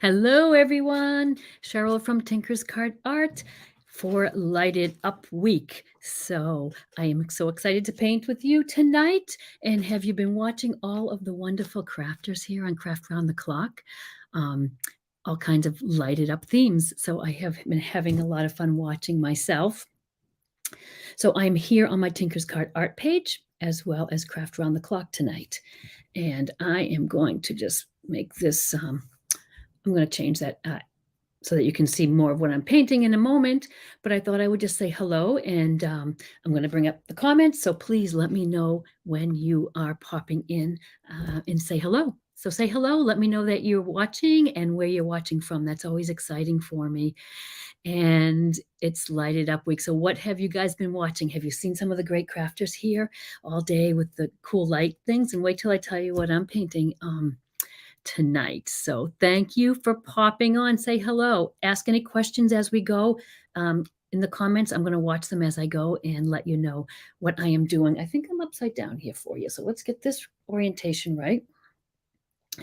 Hello, everyone. Cheryl from Tinker's Card Art for Lighted Up Week. So I am so excited to paint with you tonight. And have you been watching all of the wonderful crafters here on Craft Round the Clock? Um, all kinds of lighted up themes. So I have been having a lot of fun watching myself. So I'm here on my Tinker's Card Art page as well as Craft Round the Clock tonight. And I am going to just make this I'm going to change that so that you can see more of what I'm painting in a moment. But I thought I would just say hello, and I'm going to bring up the comments. So please let me know when you are popping in and say hello. So say hello. Let me know that you're watching and where you're watching from. That's always exciting for me. And it's Lighted Up Week. So what have you guys been watching? Have you seen some of the great crafters here all day with the cool light things? And wait till I tell you what I'm painting tonight. So thank you for popping on. Say hello. Ask any questions as we go. In the comments, I'm going to watch them as I go and let you know what I am doing. I think I'm upside down here for you. So let's get this orientation right.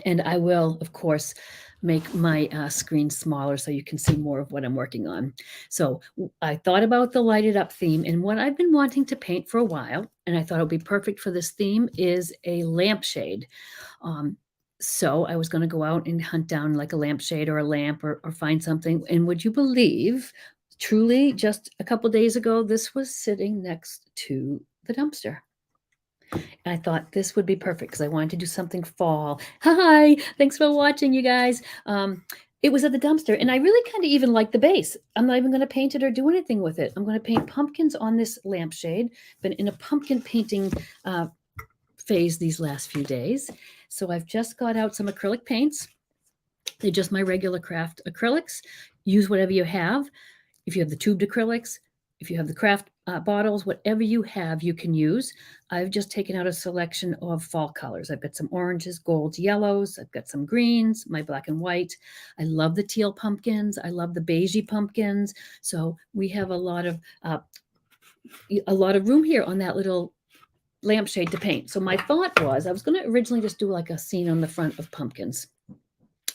And I will, of course, make my screen smaller so you can see more of what I'm working on. So I thought about the lighted up theme, and what I've been wanting to paint for a while, and I thought it would be perfect for this theme, is a lampshade. So I was going to go out and hunt down like a lampshade or a lamp or find something. And would you believe, truly, just a couple days ago, this was sitting next to the dumpster. And I thought this would be perfect because I wanted to do something fall. Hi, thanks for watching, you guys. It was at the dumpster, and I really kind of even like the base. I'm not even going to paint it or do anything with it. I'm going to paint pumpkins on this lampshade. Been in a pumpkin painting phase these last few days. So I've just got out some acrylic paints. They're just my regular craft acrylics. Use whatever you have. If you have the tubed acrylics, if you have the craft bottles, whatever you have, you can use. I've just taken out a selection of fall colors. I've got some oranges, golds, yellows. I've got some greens, my black and white. I love the teal pumpkins. I love the beigey pumpkins. So we have a lot of room here on that little lampshade to paint. So my thought was I was going to originally just do like a scene on the front of pumpkins,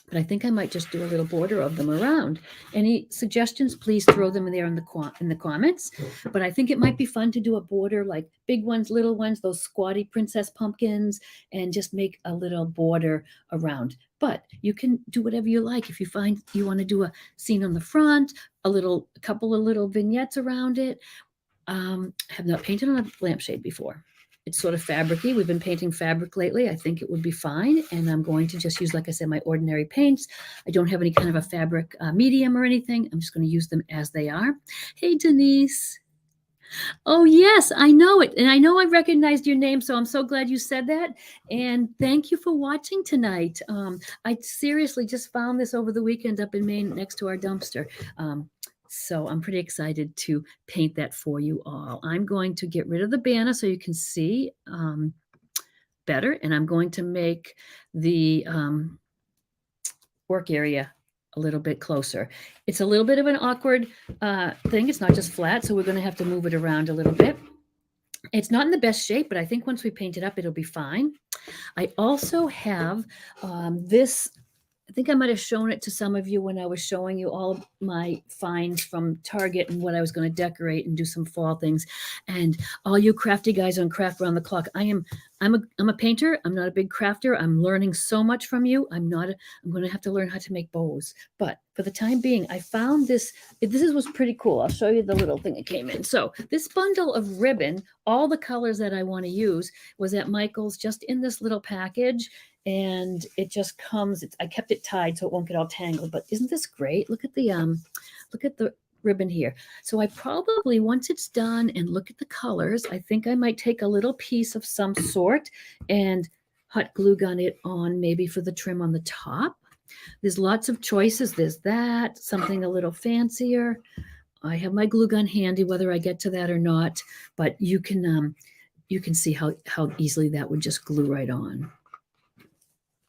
but I think I might just do a little border of them around. Any suggestions, please throw them in there in the comments. But I think it might be fun to do a border like big ones, little ones, those squatty princess pumpkins, and just make a little border around. But you can do whatever you like. If you find you want to do a scene on the front, a couple of little vignettes around it. I have not painted on a lampshade before. It's sort of fabricy. We've been painting fabric lately. I think it would be fine. And I'm going to just use, like I said, my ordinary paints. I don't have any kind of a fabric medium or anything. I'm just going to use them as they are. Hey, Denise. Oh, yes, I know it. And I know I recognized your name, so I'm so glad you said that. And thank you for watching tonight. I seriously just found this over the weekend up in Maine next to our dumpster. So I'm pretty excited to paint that for you all. I'm going to get rid of the banner so you can see better. And I'm going to make the work area a little bit closer. It's a little bit of an awkward thing. It's not just flat, so we're going to have to move it around a little bit. It's not in the best shape, but I think once we paint it up, it'll be fine. I also have this. I think I might have shown it to some of you when I was showing you all of my finds from Target and what I was going to decorate and do some fall things. And all you crafty guys on Craft Round the Clock, I'm a painter. I'm not a big crafter. I'm learning so much from you. I'm going to have to learn how to make bows. But for the time being, I found this. This was pretty cool. I'll show you the little thing that came in. So this bundle of ribbon, all the colors that I want to use, was at Michael's just in this little package. And it just comes. I kept it tied so it won't get all tangled. But isn't this great? Look at the ribbon here. So I probably, once it's done and look at the colors, I think I might take a little piece of some sort and hot glue gun it on, maybe for the trim on the top. There's lots of choices. There's that, something a little fancier. I have my glue gun handy, whether I get to that or not. But you can see how easily that would just glue right on.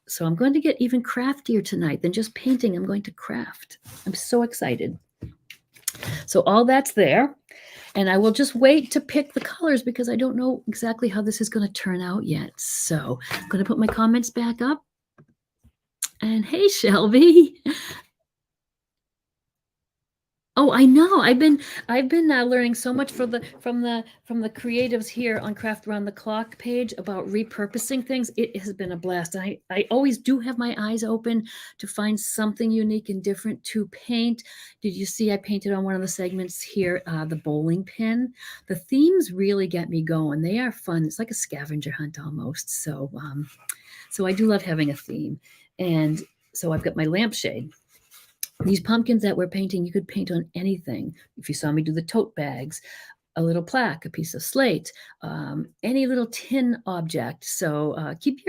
So I'm going to get even craftier tonight than just painting. I'm going to craft. I'm so excited. So all that's there. And I will just wait to pick the colors because I don't know exactly how this is going to turn out yet. So I'm going to put my comments back up. And hey, Shelby. Oh, I know. I've been learning so much from the creatives here on Craft Around the Clock page about repurposing things. It has been a blast. I always do have my eyes open to find something unique and different to paint. Did you see I painted on one of the segments here the bowling pin? The themes really get me going. They are fun. It's like a scavenger hunt almost. So I do love having a theme. And so I've got my lampshade. These pumpkins that we're painting, you could paint on anything. If you saw me do the tote bags, a little plaque, a piece of slate, any little tin object. So keep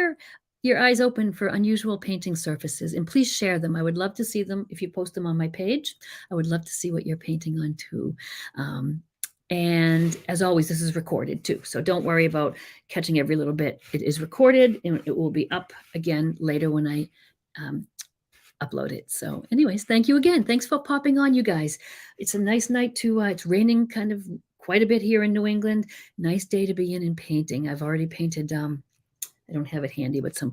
your eyes open for unusual painting surfaces, and please share them. I would love to see them if you post them on my page. I would love to see what you're painting on too. And as always, this is recorded too. So don't worry about catching every little bit. It is recorded and it will be up again later when I upload it. So anyways, thank you again. Thanks for popping on, you guys. It's a nice night to, it's raining kind of quite a bit here in New England. Nice day to be in and painting. I've already painted, I don't have it handy, but a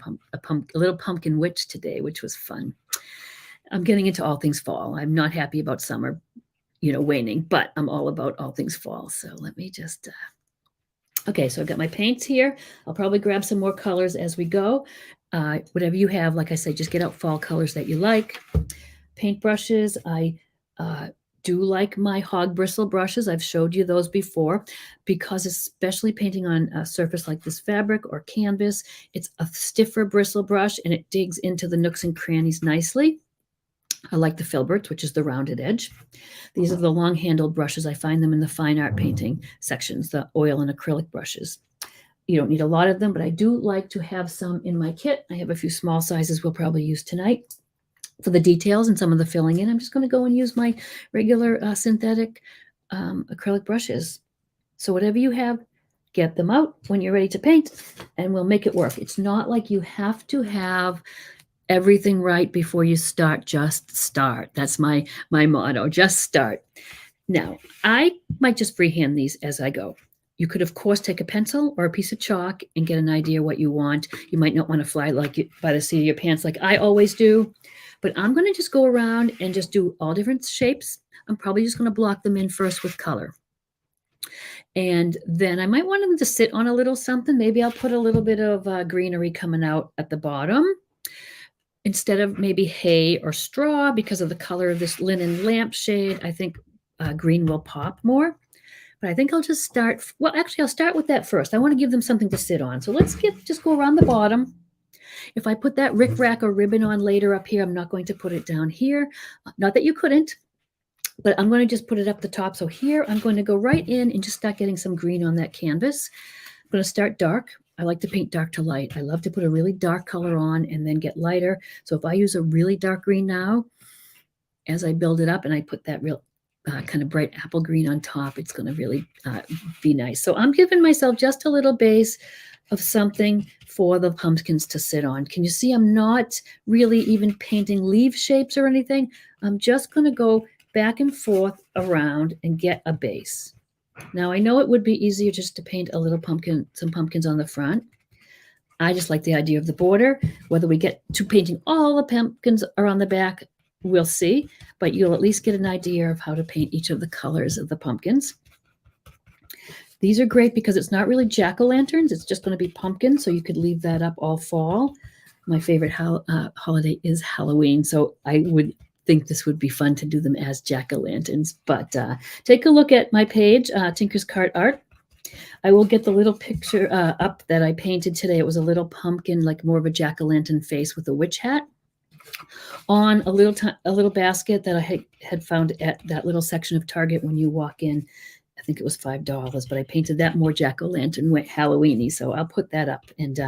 little pumpkin witch today, which was fun. I'm getting into all things fall. I'm not happy about summer, waning, but I'm all about all things fall. So let me just, okay, so I've got my paints here. I'll probably grab some more colors as we go. Whatever you have, like I said, just get out fall colors that you like. Paint brushes, I do like my hog bristle brushes. I've showed you those before because especially painting on a surface like this fabric or canvas, it's a stiffer bristle brush and it digs into the nooks and crannies nicely. I like the filberts, which is the rounded edge. These are the long-handled brushes. I find them in the fine art painting sections, the oil and acrylic brushes. You don't need a lot of them, but I do like to have some in my kit. I have a few small sizes we'll probably use tonight. For the details and some of the filling in, I'm just going to go and use my regular synthetic acrylic brushes. So whatever you have, get them out when you're ready to paint, and we'll make it work. It's not like you have to have everything right before you start. Just start. That's my motto. Just start. Now, I might just freehand these as I go. You could, of course, take a pencil or a piece of chalk and get an idea what you want. You might not want to fly by the seat of your pants like I always do, but I'm going to just go around and just do all different shapes. I'm probably just going to block them in first with color. And then I might want them to sit on a little something. Maybe I'll put a little bit of greenery coming out at the bottom instead of maybe hay or straw because of the color of this linen lampshade. I think green will pop more. But I think I'll just start, well, actually, I'll start with that first. I want to give them something to sit on. So let's just go around the bottom. If I put that rickrack or ribbon on later up here, I'm not going to put it down here. Not that you couldn't, but I'm going to just put it up the top. So here, I'm going to go right in and just start getting some green on that canvas. I'm going to start dark. I like to paint dark to light. I love to put a really dark color on and then get lighter. So if I use a really dark green now, as I build it up and I put that real kind of bright apple green on top, it's going to really be nice. So I'm giving myself just a little base of something for the pumpkins to sit on. Can you see I'm not really even painting leaf shapes or anything? I'm just going to go back and forth around and get a base. Now I know it would be easier just to paint a little pumpkin, some pumpkins on the front. I just like the idea of the border. Whether we get to painting all the pumpkins around the back, we'll see, but you'll at least get an idea of how to paint each of the colors of the pumpkins. These are great because it's not really jack-o'-lanterns. It's just going to be pumpkins, so you could leave that up all fall. My favorite holiday is Halloween, so I would think this would be fun to do them as jack-o'-lanterns. But take a look at my page, Tinker's Cart Art. I will get the little picture up that I painted today. It was a little pumpkin, like more of a jack-o'-lantern face with a witch hat on a little basket that I had found at that little section of Target when you walk in. I think it was $5, but I painted that more jack-o'-lantern Halloween-y, so I'll put that up. And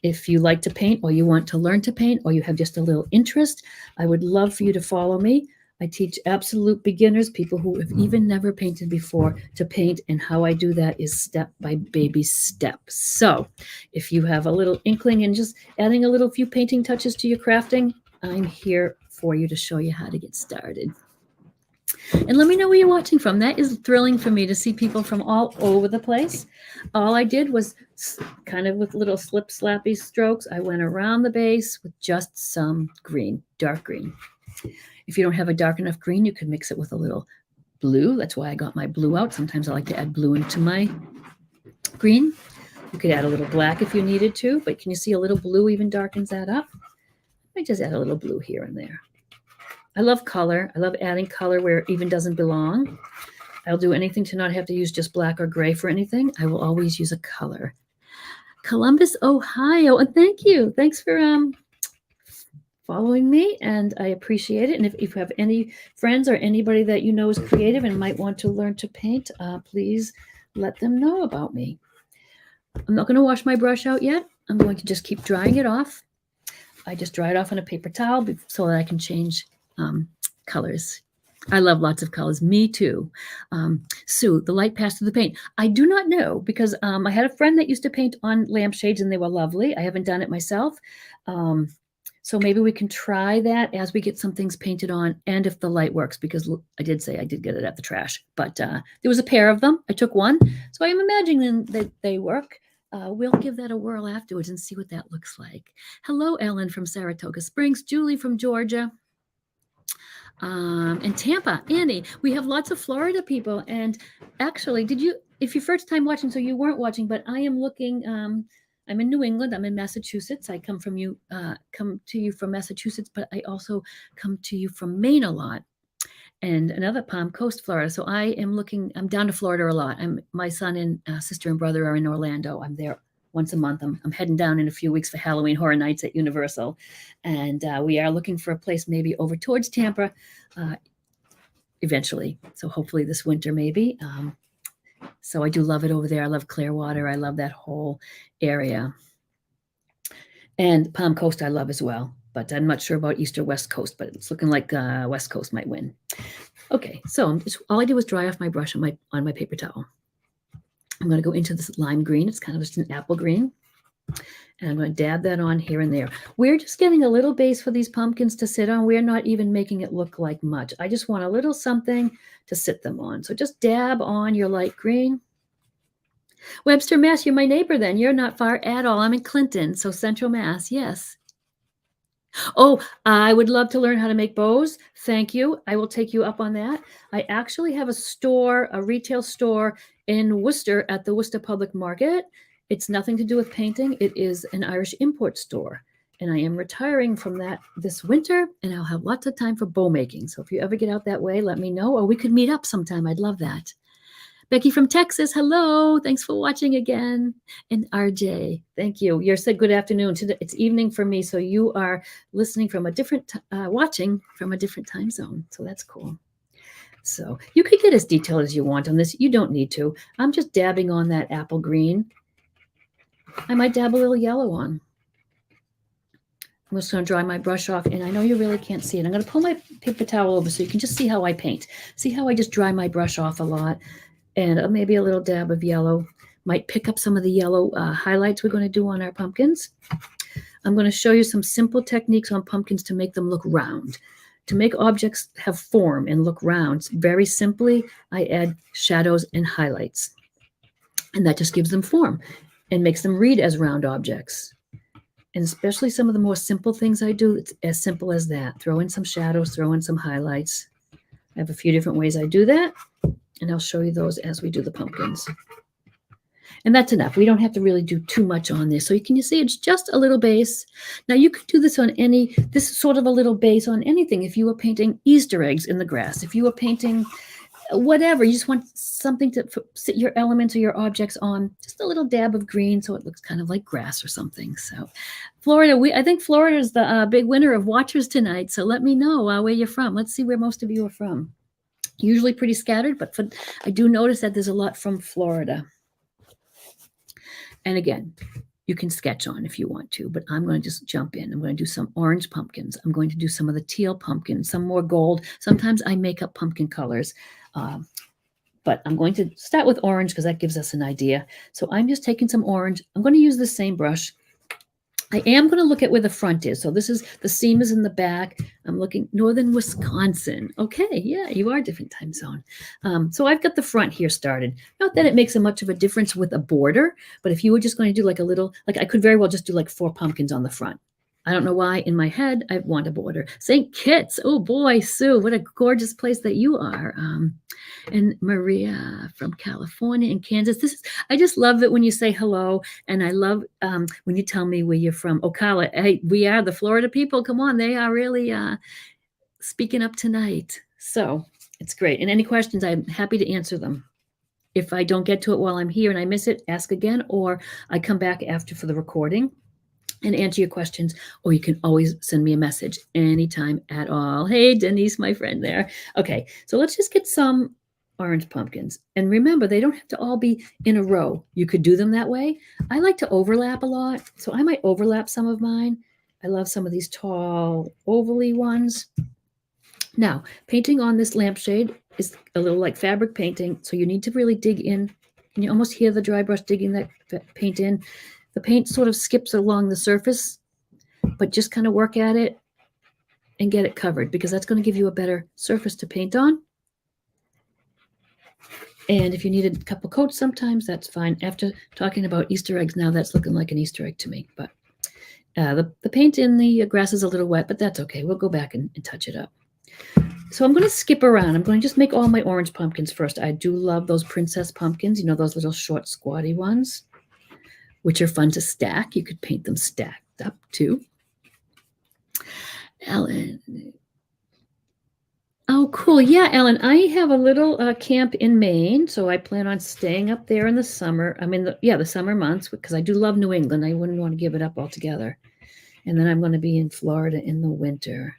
if you like to paint or you want to learn to paint or you have just a little interest, I would love for you to follow me. I teach absolute beginners, people who have even never painted before, to paint, and how I do that is step by baby step. So if you have a little inkling and just adding a little few painting touches to your crafting, I'm here for you to show you how to get started. And let me know where you're watching from. That is thrilling for me to see people from all over the place. All I did was kind of with little slip slappy strokes. I went around the base with just some green, dark green. If you don't have a dark enough green, you could mix it with a little blue. That's why I got my blue out. Sometimes I like to add blue into my green. You could add a little black if you needed to, but can you see a little blue even darkens that up? I just add a little blue here and there. I love color. I love adding color where it even doesn't belong. I'll do anything to not have to use just black or gray for anything. I will always use a color. Columbus, Ohio, and thank you. Thanks for following me, and I appreciate it. And if you have any friends or anybody that you know is creative and might want to learn to paint, please let them know about me. I'm not going to wash my brush out yet. I'm going to just keep drying it off. I just dry it off on a paper towel so that I can change colors. I love lots of colors. Me too. Sue, the light passed through the paint. I do not know because I had a friend that used to paint on lampshades and they were lovely. I haven't done it myself. So maybe we can try that as we get some things painted on and if the light works, because I did say I did get it at the trash, but there was a pair of them. I took one. So I am imagining that they work. We'll give that a whirl afterwards and see what that looks like. Hello, Ellen from Saratoga Springs, Julie from Georgia, and Tampa, Annie. We have lots of Florida people. And actually, if you're first time watching, so you weren't watching, but I am looking, I'm in New England. I'm in Massachusetts. I come to you from Massachusetts, but I also come to you from Maine a lot, and another Palm Coast, Florida. So I'm down to Florida a lot. My son and sister and brother are in Orlando. I'm there once a month. I'm heading down in a few weeks for Halloween Horror Nights at Universal, and we are looking for a place maybe over towards Tampa eventually. So hopefully this winter maybe. So I do love it over there. I love Clearwater. I love that whole area. And Palm Coast I love as well, but I'm not sure about East or West Coast, but it's looking like West Coast might win. Okay, so all I did was dry off my brush on my paper towel. I'm going to go into this lime green. It's kind of just an apple green. And I'm going to dab that on here and there. We're just getting a little base for these pumpkins to sit on. We're not even making it look like much. I just want a little something to sit them on. So just dab on your light green. Webster, Mass, you're my neighbor then. You're not far at all. I'm in Clinton, so Central Mass, yes. Oh, I would love to learn how to make bows. Thank you. I will take you up on that. I actually have a retail store in Worcester at the Worcester Public Market. It's nothing to do with painting. It is an Irish import store. And I am retiring from that this winter, and I'll have lots of time for bow making. So if you ever get out that way, let me know, or we could meet up sometime. I'd love that. Becky from Texas, hello. Thanks for watching again. And RJ, thank you. You said good afternoon. It's evening for me, so you are listening from watching from a different time zone. So that's cool. So you could get as detailed as you want on this. You don't need to. I'm just dabbing on that apple green. I might dab a little yellow on. I'm just going to dry my brush off, and I know you really can't see it. I'm going to pull my paper towel over so you can just see how I paint. See how I just dry my brush off a lot. And maybe a little dab of yellow. Might pick up some of the yellow highlights we're going to do on our pumpkins. I'm going to show you some simple techniques on pumpkins to make them look round. To make objects have form and look round, very simply, I add shadows and highlights. And that just gives them form and makes them read as round objects. And especially some of the more simple things I do, it's as simple as that. Throw in some shadows, throw in some highlights. I have a few different ways I do that. And I'll show you those as we do the pumpkins. And that's enough. We don't have to really do too much on this. So you see it's just a little base. Now you could do this on this is sort of a little base on anything. If you were painting Easter eggs in the grass, if you were painting whatever, you just want something to sit your elements or your objects on, just a little dab of green so it looks kind of like grass or something. So Florida, I think Florida is the big winner of watchers tonight. So let me know where you're from. Let's see where most of you are from. Usually pretty scattered, but I do notice that there's a lot from Florida. And again, you can sketch on if you want to, but I'm going to just jump in. I'm going to do some orange pumpkins. I'm going to do some of the teal pumpkins, some more gold. Sometimes I make up pumpkin colors, but I'm going to start with orange because that gives us an idea. So I'm just taking some orange. I'm going to use the same brush. I am going to look at where the front is. So this is, the seam is in the back. I'm looking northern Wisconsin. Okay, yeah, you are different time zone. So I've got the front here started. Not that it makes a much of a difference with a border, but if you were just going to do like a little, like I could very well just do like 4 pumpkins on the front. I don't know why in my head I want a border. St. Kitts, oh boy, Sue, what a gorgeous place that you are. And Maria from California and Kansas. This is, I just love it when you say hello, and I love when you tell me where you're from. Ocala, hey, we are the Florida people. Come on, they are really speaking up tonight. So it's great. And any questions, I'm happy to answer them. If I don't get to it while I'm here and I miss it, ask again, or I come back after for the recording and answer your questions, or you can always send me a message anytime at all. Hey, Denise, my friend there. Okay, so let's just get some orange pumpkins. And remember, they don't have to all be in a row. You could do them that way. I like to overlap a lot, so I might overlap some of mine. I love some of these tall, ovally ones. Now, painting on this lampshade is a little like fabric painting, so you need to really dig in. Can you almost hear the dry brush digging that paint in? The paint sort of skips along the surface, but just kind of work at it and get it covered, because that's going to give you a better surface to paint on. And if you need a couple coats sometimes, that's fine. After talking about Easter eggs now, that's looking like an Easter egg to me. But the paint in the grass is a little wet, but that's okay. We'll go back and touch it up. So I'm going to skip around. I'm going to just make all my orange pumpkins first. I do love those princess pumpkins, you know, those little short squatty ones, which are fun to stack. You could paint them stacked up too. Ellen. Oh, cool. Yeah, Ellen, I have a little camp in Maine, so I plan on staying up there in the summer. I mean, the summer months, because I do love New England. I wouldn't want to give it up altogether. And then I'm going to be in Florida in the winter.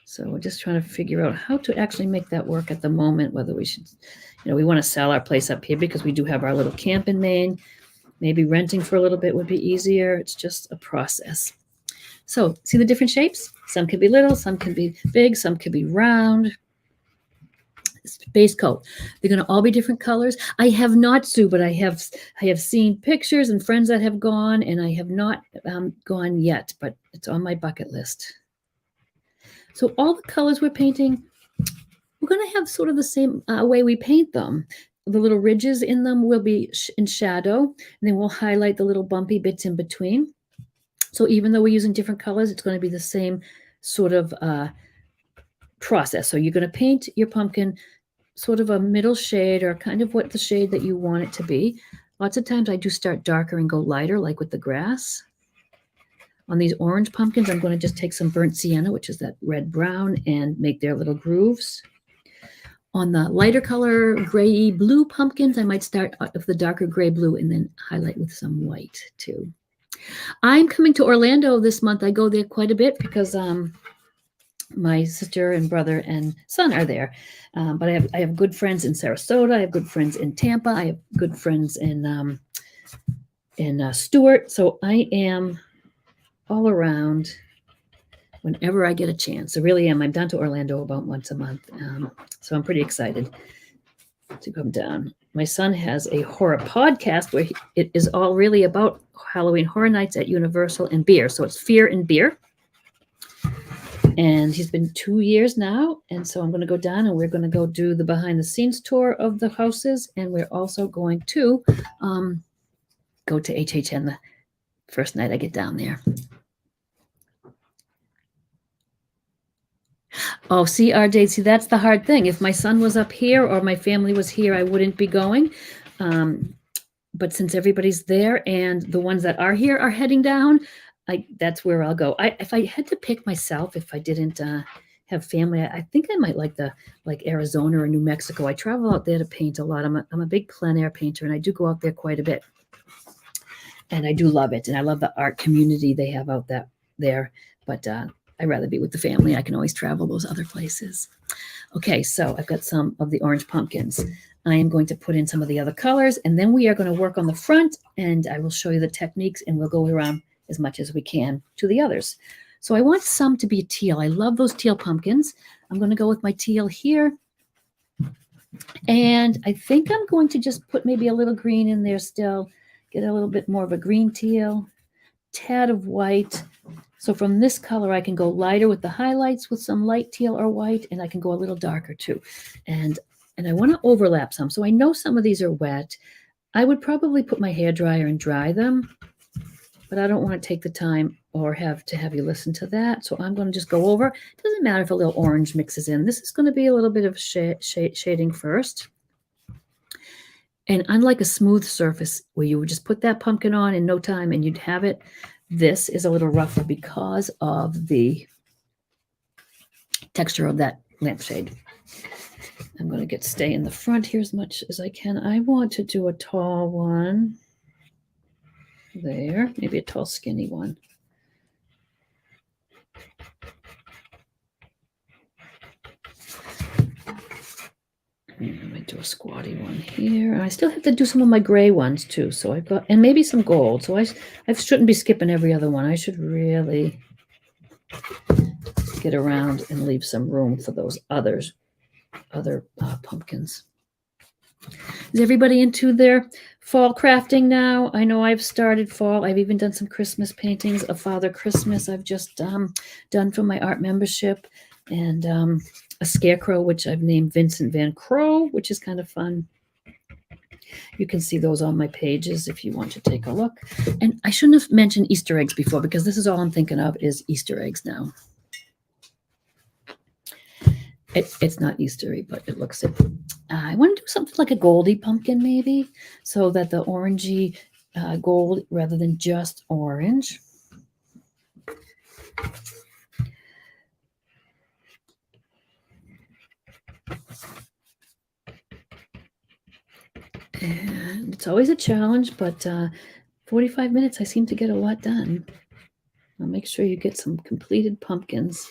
So we're just trying to figure out how to actually make that work at the moment, whether we should, you know, we want to sell our place up here because we do have our little camp in Maine. Maybe renting for a little bit would be easier. It's just a process. So see the different shapes? Some can be little, some can be big, some can be round. It's base coat. They're going to all be different colors. I have not, Sue, but I have seen pictures and friends that have gone, and I have not gone yet, but it's on my bucket list. So all the colors we're painting, we're going to have sort of the same way we paint them. The little ridges in them will be in shadow, and then we'll highlight the little bumpy bits in between. So even though we're using different colors, it's going to be the same sort of process. So you're going to paint your pumpkin sort of a middle shade, or kind of what the shade that you want it to be. Lots of times I do start darker and go lighter, like with the grass. On these orange pumpkins, I'm going to just take some burnt sienna, which is that red-brown, and make their little grooves. On the lighter color gray blue pumpkins, I might start with the darker gray blue and then highlight with some white too. I'm coming to Orlando this month. I go there quite a bit because my sister and brother and son are there. But I have good friends in Sarasota. I have good friends in Tampa. I have good friends in Stewart. So I am all around whenever I get a chance. I really am. I'm down to Orlando about once a month. So I'm pretty excited to come down. My son has a horror podcast where it is all really about Halloween Horror Nights at Universal and beer. So it's Fear and Beer. And he's been 2 years now. And so I'm going to go down and we're going to go do the behind the scenes tour of the houses. And we're also going to go to HHN the first night I get down there. Oh, see, RJ, see, that's the hard thing. If my son was up here or my family was here, I wouldn't be going. But since everybody's there and the ones that are here are heading down, that's where I'll go. If I had to pick myself, if I didn't have family, I think I might like Arizona or New Mexico. I travel out there to paint a lot. I'm a big plein air painter, and I do go out there quite a bit. And I do love it. And I love the art community they have out there. But I'd rather be with the family. I can always travel those other places. Okay, so I've got some of the orange pumpkins. I am going to put in some of the other colors, and then we are going to work on the front, and I will show you the techniques, and we'll go around as much as we can to the others. So I want some to be teal. I love those teal pumpkins. I'm going to go with my teal here. And I think I'm going to just put maybe a little green in there still, get a little bit more of a green teal. tad of white. So from this color, I can go lighter with the highlights with some light teal or white, and I can go a little darker too. And I want to overlap some. So I know some of these are wet. I would probably put my hairdryer and dry them, but I don't want to take the time or have you listen to that. So I'm going to just go over. It doesn't matter if a little orange mixes in. This is going to be a little bit of shading first. And unlike a smooth surface where you would just put that pumpkin on in no time and you'd have it, this is a little rougher because of the texture of that lampshade. I'm going to stay in the front here as much as I can. I want to do a tall one there, maybe a tall skinny one. I might do a squatty one here. I still have to do some of my gray ones too. So I've got, and maybe some gold. So I shouldn't be skipping every other one. I should really get around and leave some room for those other pumpkins. Is everybody into their fall crafting now? I know I've started fall. I've even done some Christmas paintings of Father Christmas. I've just done for my art membership, and a scarecrow, which I've named Vincent Van Crow, which is kind of fun. You can see those on my pages if you want to take a look. And I shouldn't have mentioned Easter eggs before, because this is all I'm thinking of is Easter eggs now. It's not Eastery, but it looks it. I want to do something like a goldy pumpkin, maybe, so that the orangey gold rather than just orange. And it's always a challenge, but 45 minutes, I seem to get a lot done. I'll make sure you get some completed pumpkins.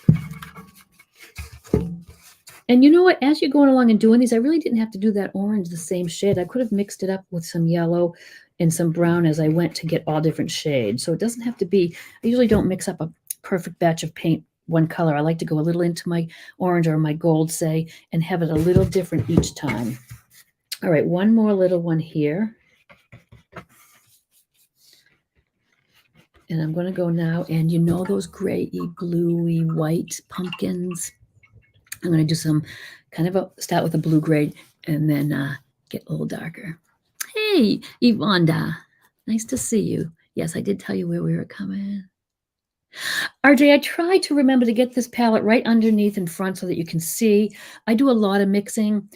And you know what? As you're going along and doing these, I really didn't have to do that orange the same shade. I could have mixed it up with some yellow and some brown as I went to get all different shades. So it doesn't have to be, I usually don't mix up a perfect batch of paint one color. I like to go a little into my orange or my gold, say, and have it a little different each time. All right, one more little one here. And I'm going to go now, and you know those grayy, bluey, white pumpkins? I'm going to do some kind of start with a blue gray and then get a little darker. Hey, Yvonda, nice to see you. Yes, I did tell you where we were coming. RJ, I tried to remember to get this palette right underneath in front so that you can see. I do a lot of mixing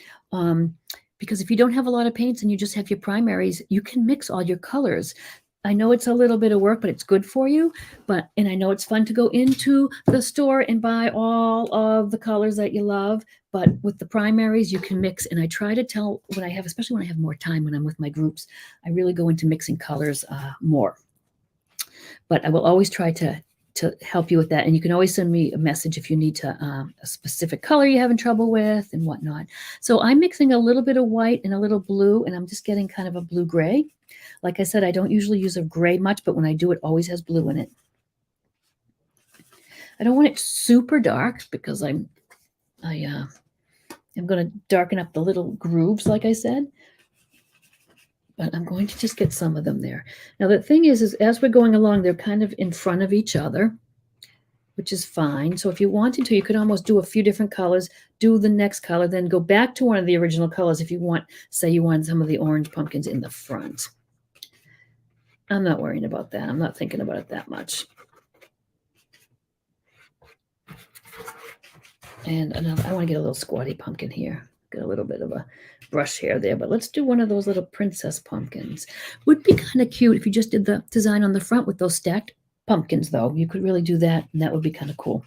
because if you don't have a lot of paints and you just have your primaries, you can mix all your colors. I know it's a little bit of work, but it's good for you. And I know it's fun to go into the store and buy all of the colors that you love. But with the primaries, you can mix. And I try to tell when I have, especially when I have more time when I'm with my groups, I really go into mixing colors more. But I will always try to help you with that. And you can always send me a message if you need to a specific color you're having trouble with and whatnot. So I'm mixing a little bit of white and a little blue, and I'm just getting kind of a blue-gray. Like I said, I don't usually use a gray much, but when I do, it always has blue in it. I don't want it super dark because I'm going to darken up the little grooves, like I said. But I'm going to just get some of them there. Now, the thing is as we're going along, they're kind of in front of each other, which is fine. So if you wanted to, you could almost do a few different colors, do the next color, then go back to one of the original colors if you want, say you want some of the orange pumpkins in the front. I'm not worrying about that. I'm not thinking about it that much. And I want to get a little squatty pumpkin here. Got a little bit of a brush hair there, but let's do one of those little princess pumpkins. Would be kind of cute if you just did the design on the front with those stacked pumpkins, though. You could really do that, and that would be kind of cool.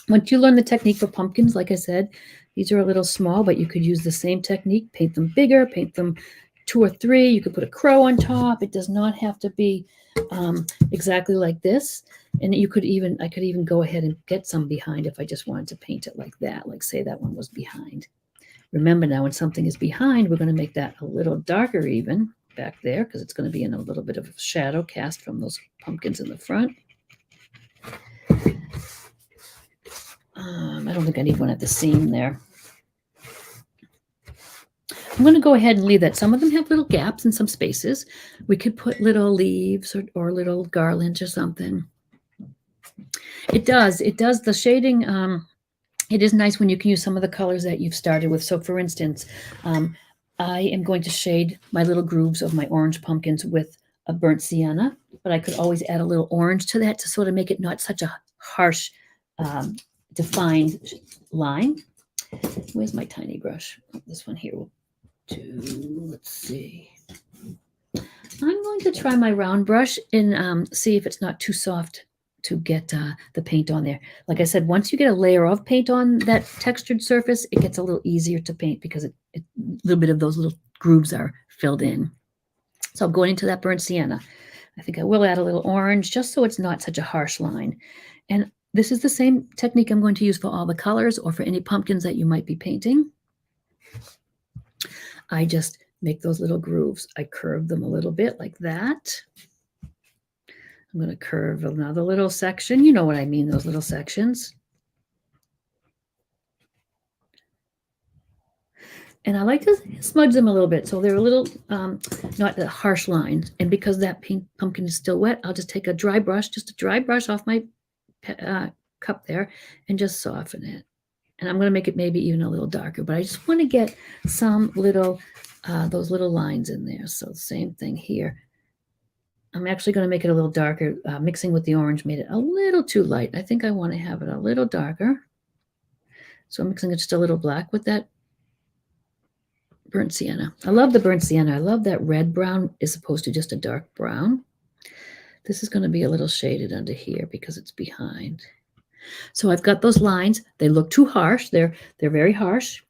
Once you learn the technique for pumpkins, like I said, these are a little small, but you could use the same technique, paint them bigger, paint them 2 or 3. You could put a crow on top. It does not have to be exactly like this. And I could even go ahead and get some behind if I just wanted to paint it like that, like say that one was behind. Remember now, when something is behind, we're going to make that a little darker even back there because it's going to be in a little bit of shadow cast from those pumpkins in the front. I don't think I need one at the seam there. I'm going to go ahead and leave that. Some of them have little gaps and some spaces. We could put little leaves or little garlands or something. It does the shading. It is nice when you can use some of the colors that you've started with. So for instance, I am going to shade my little grooves of my orange pumpkins with a burnt sienna, but I could always add a little orange to that to sort of make it not such a harsh, defined line. Where's my tiny brush? This one here will do, let's see. I'm going to try my round brush and see if it's not too soft to get the paint on there. Like I said, once you get a layer of paint on that textured surface, it gets a little easier to paint because a little bit of those little grooves are filled in. So I'm going into that burnt sienna. I think I will add a little orange just so it's not such a harsh line. And this is the same technique I'm going to use for all the colors or for any pumpkins that you might be painting. I just make those little grooves. I curve them a little bit like that. I'm going to curve another little section. You know what I mean, those little sections. And I like to smudge them a little bit so they're a little, not a harsh line. And because that pink pumpkin is still wet, I'll just take a dry brush, just a dry brush off my cup there and just soften it. And I'm going to make it maybe even a little darker, but I just want to get some little, those little lines in there. So same thing here. I'm actually going to make it a little darker. Mixing with the orange made it a little too light. I think I want to have it a little darker. So I'm mixing it just a little black with that burnt sienna. I love the burnt sienna. I love that red brown is opposed to just a dark brown. This is going to be a little shaded under here because it's behind. So I've got those lines. They look too harsh. They're very harsh.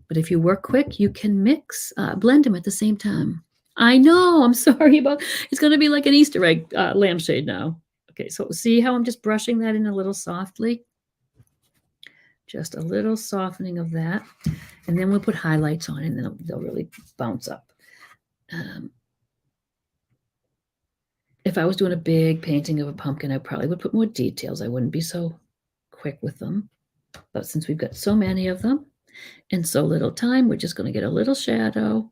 But if you work quick, you can mix, blend them at the same time. I know, I'm sorry about, it's going to be like an Easter egg lampshade now. Okay, so see how I'm just brushing that in a little softly? Just a little softening of that. And then we'll put highlights on and then they'll really bounce up. If I was doing a big painting of a pumpkin, I probably would put more details. I wouldn't be so quick with them. But since we've got so many of them and so little time, we're just going to get a little shadow,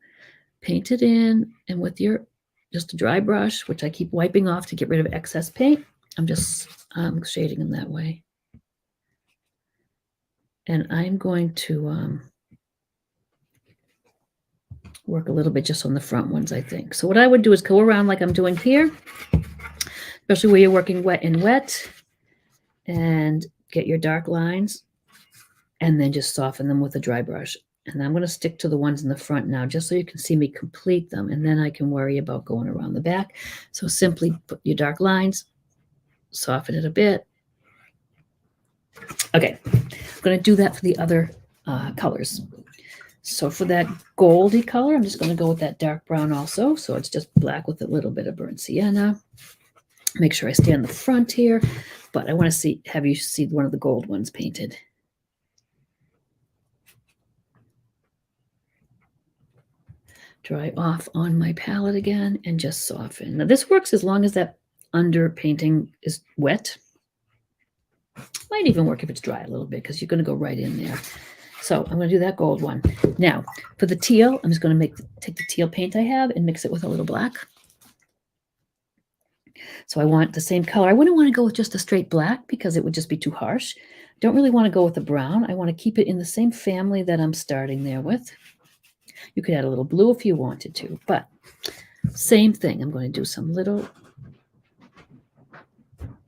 paint it in, and with your just a dry brush, which I keep wiping off to get rid of excess paint, I'm just shading them that way. And I'm going to work a little bit just on the front ones, I think. So what I would do is go around like I'm doing here, especially where you're working wet and wet, and get your dark lines, and then just soften them with a dry brush. And I'm going to stick to the ones in the front now, just so you can see me complete them, and then I can worry about going around the back. So simply put your dark lines, soften it a bit. Okay, I'm going to do that for the other colors. So for that goldy color, I'm just going to go with that dark brown also. So it's just black with a little bit of burnt sienna. Make sure I stay on the front here, but I want to have you see one of the gold ones painted. Dry off on my palette again and just soften. Now this works as long as that under painting is wet. Might even work if it's dry a little bit because you're going to go right in there. So I'm going to do that gold one. Now for the teal, I'm just going to take the teal paint I have and mix it with a little black. So I want the same color. I wouldn't want to go with just a straight black because it would just be too harsh. Don't really want to go with the brown. I want to keep it in the same family that I'm starting there with. You could add a little blue if you wanted to, but same thing. I'm going to do some little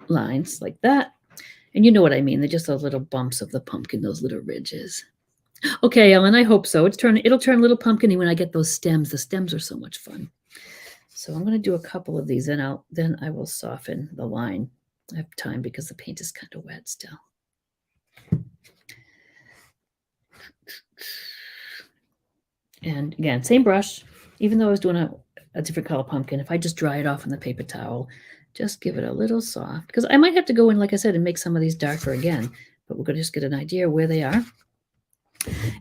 lines like that. And you know what I mean. They're just those little bumps of the pumpkin, those little ridges. Okay, Ellen, I hope so. It'll turn a little pumpkin-y when I get those stems. The stems are so much fun. So I'm going to do a couple of these, and then I will soften the line. I have time because the paint is kind of wet still. And again, same brush. Even though I was doing a different color pumpkin, if I just dry it off on the paper towel, just give it a little soft. Because I might have to go in, like I said, and make some of these darker again. But we're going to just get an idea where they are.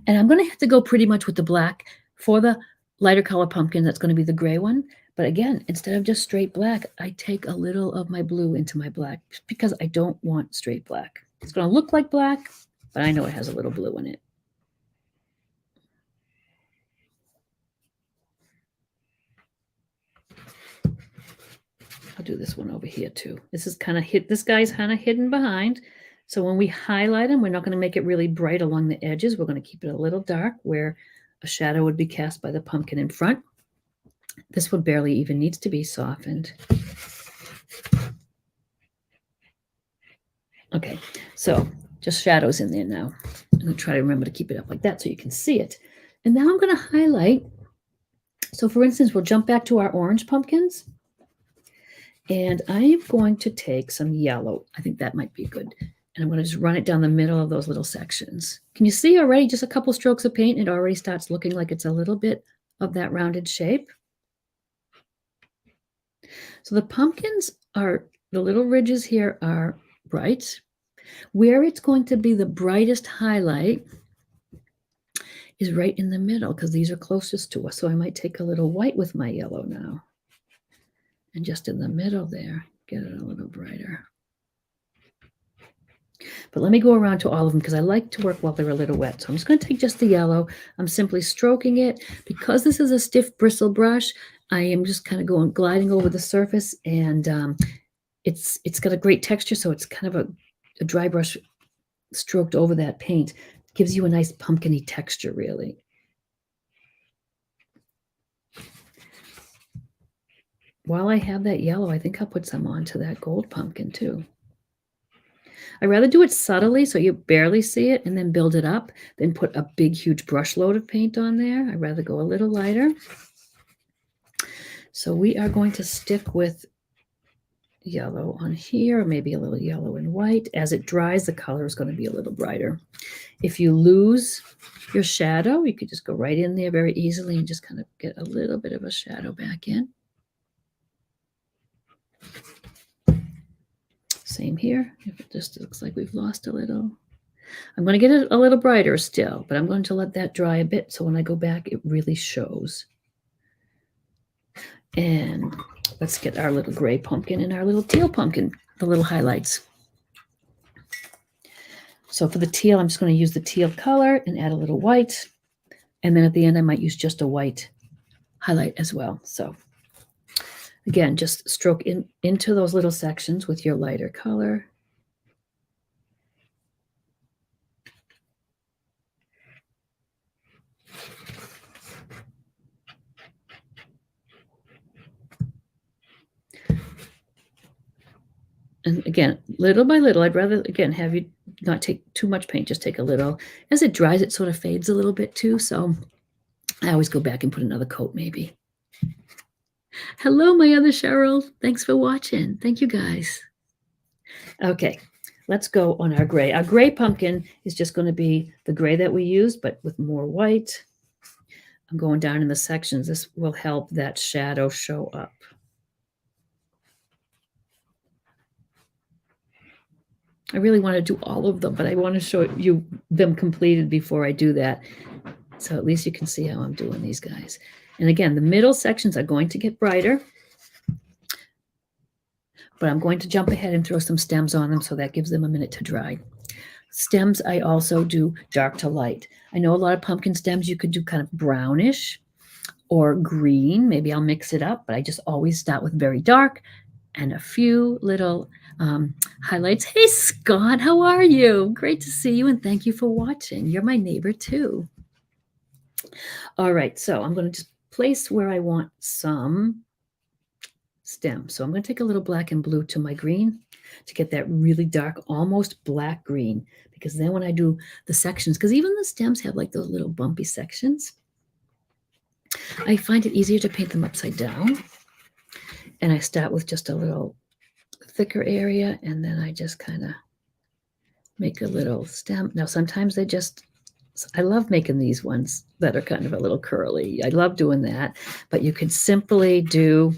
And I'm going to have to go pretty much with the black for the lighter color pumpkin. That's going to be the gray one. But again, instead of just straight black, I take a little of my blue into my black because I don't want straight black. It's going to look like black, but I know it has a little blue in it. I'll do this one over here too. This is kind of this guy's kind of hidden behind. So when we highlight him, we're not going to make it really bright along the edges. We're going to keep it a little dark where a shadow would be cast by the pumpkin in front. This one barely even needs to be softened. Okay, so just shadows in there now. I'm going to try to remember to keep it up like that so you can see it. And now I'm going to highlight. So for instance, we'll jump back to our orange pumpkins. And I am going to take some yellow. I think that might be good. And I'm going to just run it down the middle of those little sections. Can you see already just a couple strokes of paint? It already starts looking like it's a little bit of that rounded shape. So the pumpkins are, the little ridges here are bright. Where it's going to be the brightest highlight is right in the middle because these are closest to us. So I might take a little white with my yellow now. And just in the middle there, get it a little brighter. But let me go around to all of them because I like to work while they're a little wet. So I'm just going to take just the yellow. I'm simply stroking it. Because this is a stiff bristle brush, I am just kind of gliding over the surface, and it's got a great texture, so it's kind of a dry brush stroked over that paint. It gives you a nice pumpkin-y texture, really. While I have that yellow, I think I'll put some onto that gold pumpkin too. I'd rather do it subtly so you barely see it and then build it up than put a big, huge brush load of paint on there. I'd rather go a little lighter. So we are going to stick with yellow on here, or maybe a little yellow and white. As it dries, the color is going to be a little brighter. If you lose your shadow, you could just go right in there very easily and just kind of get a little bit of a shadow back in. Same here. If it just looks like we've lost a little. I'm going to get it a little brighter still, but I'm going to let that dry a bit so when I go back, it really shows. And let's get our little gray pumpkin and our little teal pumpkin, the little highlights. So for the teal, I'm just going to use the teal color and add a little white. And then at the end, I might use just a white highlight as well. So again, just stroke into those little sections with your lighter color. And again, little by little, I'd rather, again, have you not take too much paint, just take a little. As it dries, it sort of fades a little bit too. So I always go back and put another coat maybe. Hello, my other Cheryl. Thanks for watching. Thank you, guys. Okay, let's go on our gray. Our gray pumpkin is just going to be the gray that we used, but with more white. I'm going down in the sections. This will help that shadow show up. I really want to do all of them, but I want to show you them completed before I do that. So at least you can see how I'm doing these guys. And again, the middle sections are going to get brighter, but I'm going to jump ahead and throw some stems on them so that gives them a minute to dry. Stems, I also do dark to light. I know a lot of pumpkin stems you could do kind of brownish or green. Maybe I'll mix it up, but I just always start with very dark and a few little highlights. Hey, Scott, how are you? Great to see you, and thank you for watching. You're my neighbor too. All right, so I'm going to just place where I want some stems. So I'm going to take a little black and blue to my green to get that really dark, almost black green, because then when I do the sections, because even the stems have like those little bumpy sections, I find it easier to paint them upside down. And I start with just a little thicker area, and then I just kind of make a little stem. Now, sometimes I love making these ones that are kind of a little curly. I love doing that, but you could simply do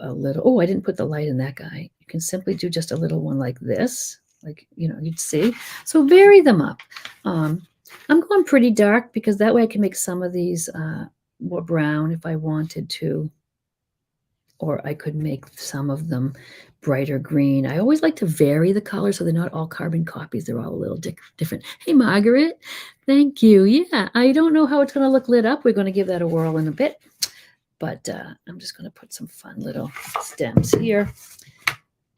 a little, oh, I didn't put the light in that guy. You can simply do just a little one like this, like, you'd see. So vary them up. I'm going pretty dark because that way I can make some of these more brown if I wanted to, or I could make some of them brighter green. I always like to vary the colors so they're not all carbon copies. They're all a little different. Hey, Margaret, thank you. Yeah, I don't know how it's going to look lit up. We're going to give that a whirl in a bit. but I'm just going to put some fun little stems here.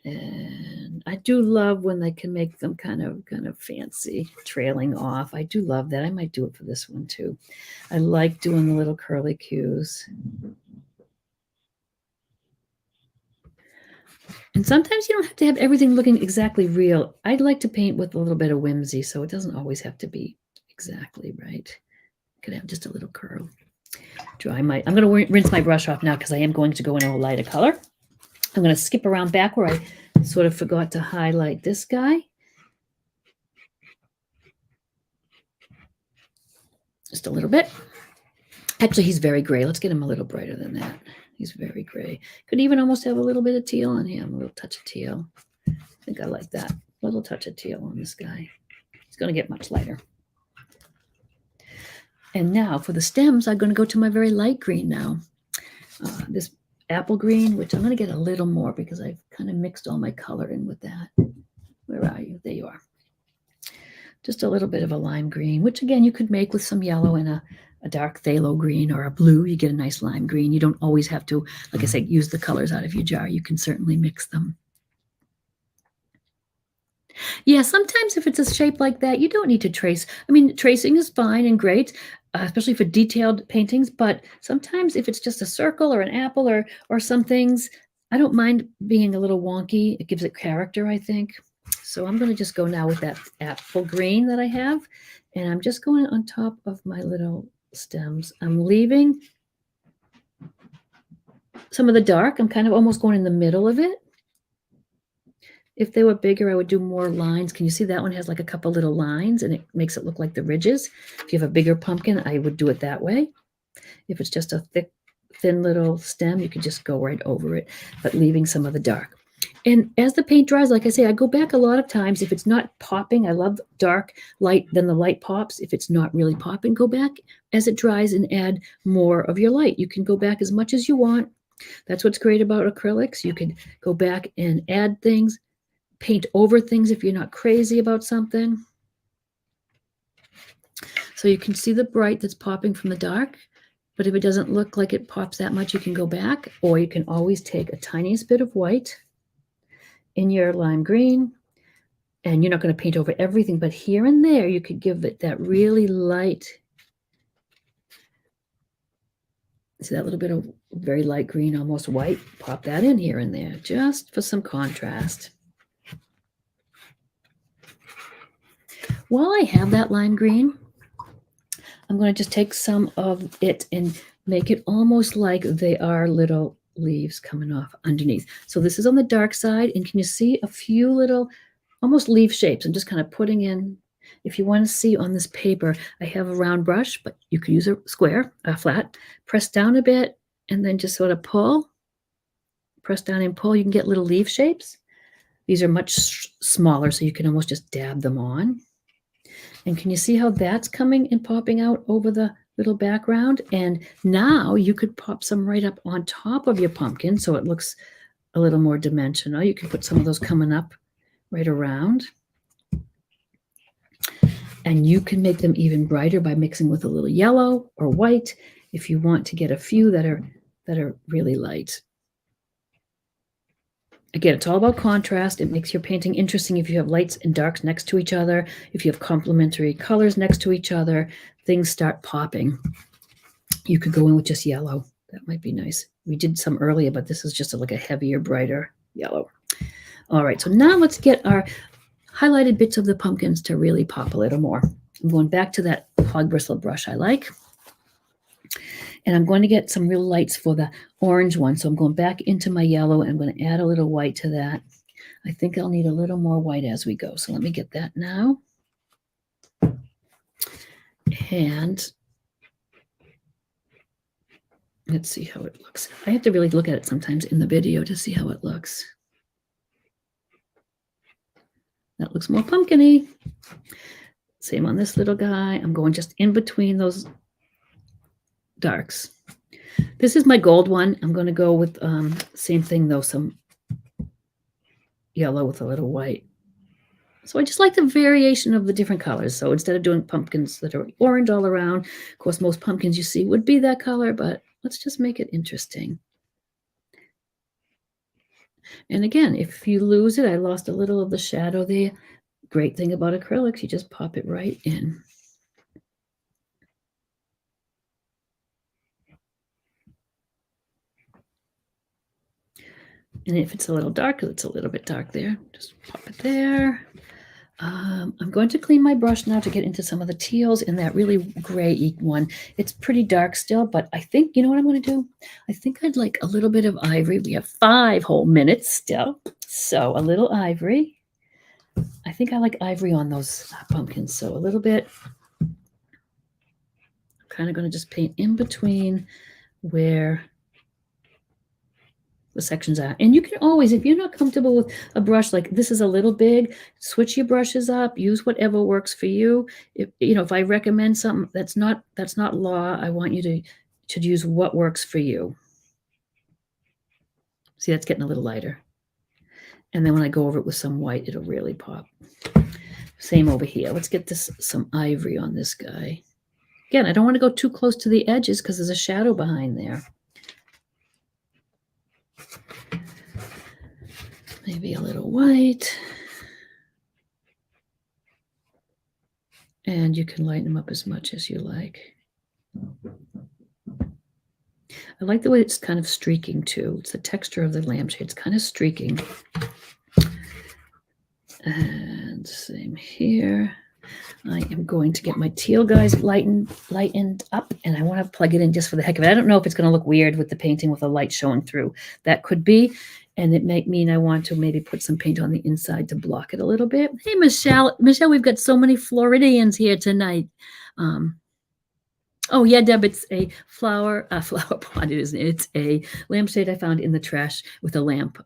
And I do love when they can make them kind of fancy, trailing off. I do love that. I might do it for this one too. I like doing the little curly cues. And sometimes you don't have to have everything looking exactly real. I'd like to paint with a little bit of whimsy, so it doesn't always have to be exactly right. Could have just a little curl. I'm going to rinse my brush off now because I am going to go in a lighter color. I'm going to skip around back where I sort of forgot to highlight this guy. Just a little bit. Actually, he's very gray. Let's get him a little brighter than that. He's very gray. Could even almost have a little bit of teal on him, a little touch of teal. I think I like that. A little touch of teal on this guy. He's going to get much lighter. And now for the stems, I'm going to go to my very light green now. This apple green, which I'm going to get a little more because I've kind of mixed all my color in with that. Where are you? There you are. Just a little bit of a lime green, which again, you could make with some yellow and a dark phthalo green or a blue. You get a nice lime green. You don't always have to, like I said, use the colors out of your jar. You can certainly mix them. Yeah, sometimes if it's a shape like that, you don't need to trace. I mean, tracing is fine and great, especially for detailed paintings, but sometimes if it's just a circle or an apple or some things, I don't mind being a little wonky. It gives it character, I think. So I'm going to just go now with that apple green that I have, and I'm just going on top of my little stems. I'm leaving some of the dark. I'm kind of almost going in the middle of it. If they were bigger, I would do more lines. Can you see that one has like a couple little lines and it makes it look like the ridges? If you have a bigger pumpkin, I would do it that way. If it's just a thin little stem, you could just go right over it, but leaving some of the dark. And as the paint dries, like I say, I go back a lot of times. If it's not popping, I love dark, light, then the light pops. If it's not really popping, go back as it dries and add more of your light. You can go back as much as you want. That's what's great about acrylics. You can go back and add things, paint over things if you're not crazy about something. So you can see the bright that's popping from the dark, but if it doesn't look like it pops that much, you can go back, or you can always take a tiniest bit of white in your lime green, and you're not going to paint over everything, but here and there, you could give it that really light. See that little bit of very light green, almost white? Pop that in here and there, just for some contrast. While I have that lime green, I'm going to just take some of it and make it almost like they are little leaves coming off underneath. So this is on the dark side, and can you see a few little almost leaf shapes? I'm just kind of putting in. If you want to see on this paper, I have a round brush, but you could use a square, a flat. Press down a bit and then just sort of pull. Press down and pull. You can get little leaf shapes. These are much smaller, so you can almost just dab them on. And can you see how that's coming and popping out over the little background? And now you could pop some right up on top of your pumpkin so it looks a little more dimensional. You can put some of those coming up right around. And you can make them even brighter by mixing with a little yellow or white if you want to get a few that are really light. Again, it's all about contrast. It makes your painting interesting if you have lights and darks next to each other. If you have complementary colors next to each other, things start popping. You could go in with just yellow. That might be nice. We did some earlier, but this is just like a heavier, brighter yellow. All right, so now let's get our highlighted bits of the pumpkins to really pop a little more. I'm going back to that hog bristle brush I like. And I'm going to get some real lights for the orange one. So I'm going back into my yellow and I'm going to add a little white to that. I think I'll need a little more white as we go. So let me get that now. And let's see how it looks. I have to really look at it sometimes in the video to see how it looks. That looks more pumpkin-y. Same on this little guy. I'm going just in between those darks. This is my gold one. I'm going to go with same thing though, some yellow with a little white. So I just like the variation of the different colors. So instead of doing pumpkins that are orange all around, of course most pumpkins you see would be that color, but Let's just make it interesting. And again, if you lose it, I lost a little of the shadow there. Great thing about acrylics, you just pop it right in. And if it's a little dark, because it's a little bit dark there, just pop it there. I'm going to clean my brush now to get into some of the teals and that really gray one. It's pretty dark still, but I think, you know what I'm going to do? I think I'd like a little bit of ivory. We have 5 whole minutes still. So a little ivory. I think I like ivory on those pumpkins. So a little bit. I'm kind of going to just paint in between where the sections are. And you can always, if you're not comfortable with a brush like this is a little big, switch your brushes up, use whatever works for you. If I recommend something, that's not law. I want you to use what works for you. See, that's getting a little lighter. And then when I go over it with some white, it'll really pop. Same over here. Let's get some ivory on this guy. Again, I don't want to go too close to the edges because there's a shadow behind there. Maybe a little white. And you can lighten them up as much as you like. I like the way it's kind of streaking too. It's the texture of the lampshade. It's kind of streaking. And same here. I am going to get my teal guys lightened up, and I want to plug it in just for the heck of it. I don't know if it's going to look weird with the painting with the light showing through. That could be, and it might mean I want to maybe put some paint on the inside to block it a little bit. Hey, Michelle, we've got so many Floridians here tonight. Oh yeah, Deb, it's a flower pot. It isn't. It's a lampshade I found in the trash with a lamp.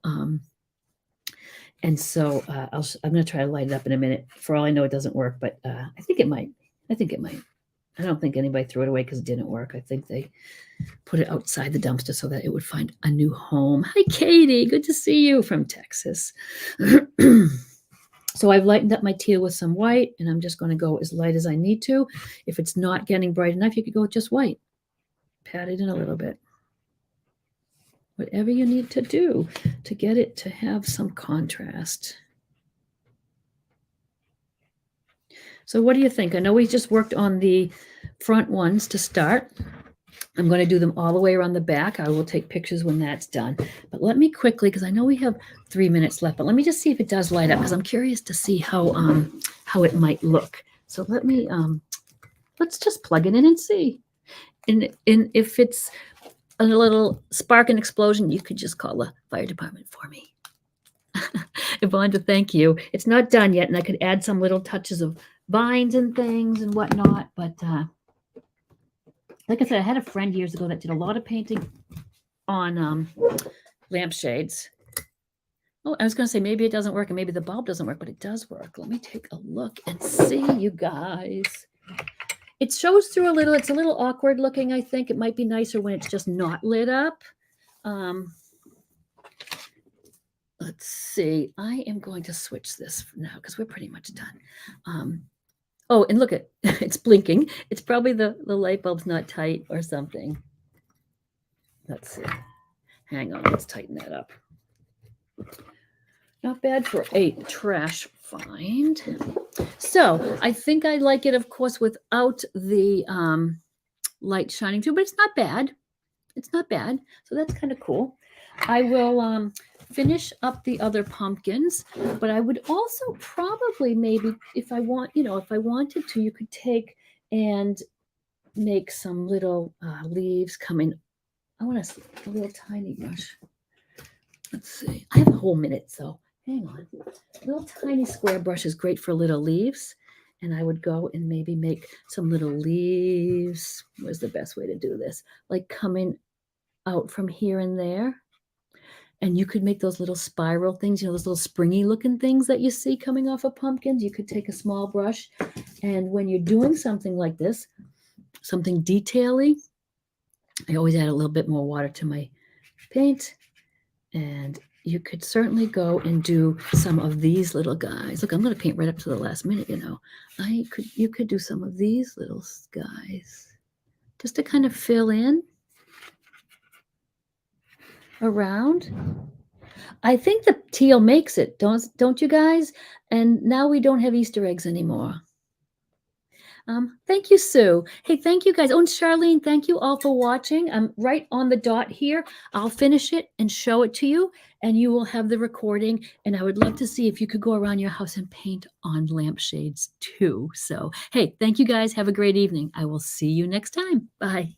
And so I'm going to try to light it up in a minute. For all I know, it doesn't work, but I think it might. I don't think anybody threw it away because it didn't work. I think they put it outside the dumpster so that it would find a new home. Hi, Katie. Good to see you from Texas. So I've lightened up my teal with some white, and I'm just going to go as light as I need to. If it's not getting bright enough, you could go with just white. Pat it in a little bit. Whatever you need to do to get it to have some contrast. So what do you think? I know we just worked on the front ones to start. I'm going to do them all the way around the back. I will take pictures when that's done. But let me quickly, because I know we have 3 minutes left, but let me just see if it does light up, because I'm curious to see how it might look. So let me, let's just plug it in and see. And if it's a little spark and explosion, you could just call the fire department for me. Yvonne, to thank you. It's not done yet, and I could add some little touches of vines and things and whatnot. But like I said, I had a friend years ago that did a lot of painting on lampshades. Oh, I was going to say maybe it doesn't work and maybe the bulb doesn't work, but it does work. Let me take a look and see, you guys. It shows through a little. It's a little awkward looking, I think. It might be nicer when it's just not lit up. Let's see. I am going to switch this for now because we're pretty much done. Oh, and look at it's blinking. It's probably the light bulb's not tight or something. Let's see. Hang on. Let's tighten that up. Not bad for a trash find. So I think I like it, of course, without the light shining through, but it's not bad. It's not bad. So that's kind of cool. I will finish up the other pumpkins, but I would also probably maybe, if I wanted to, you could take and make some little leaves coming. I want to see a little tiny brush. Let's see. I have a whole minute, so hang on. A little tiny square brush is great for little leaves. And I would go and maybe make some little leaves. Where's the best way to do this? Like coming out from here and there. And you could make those little spiral things, those little springy looking things that you see coming off of pumpkins. You could take a small brush. And when you're doing something like this, something detail-y, I always add a little bit more water to my paint. And you could certainly go and do some of these little guys. Look, I'm going to paint right up to the last minute, You could do some of these little guys just to kind of fill in. around. I think the teal makes it, don't you guys? And now we don't have Easter eggs anymore. Thank you, Sue. Hey, thank you guys. Oh, and Charlene, thank you all for watching. I'm right on the dot here. I'll finish it and show it to you, and you will have the recording. And I would love to see if you could go around your house and paint on lampshades too. So, hey, thank you guys. Have a great evening. I will see you next time. Bye.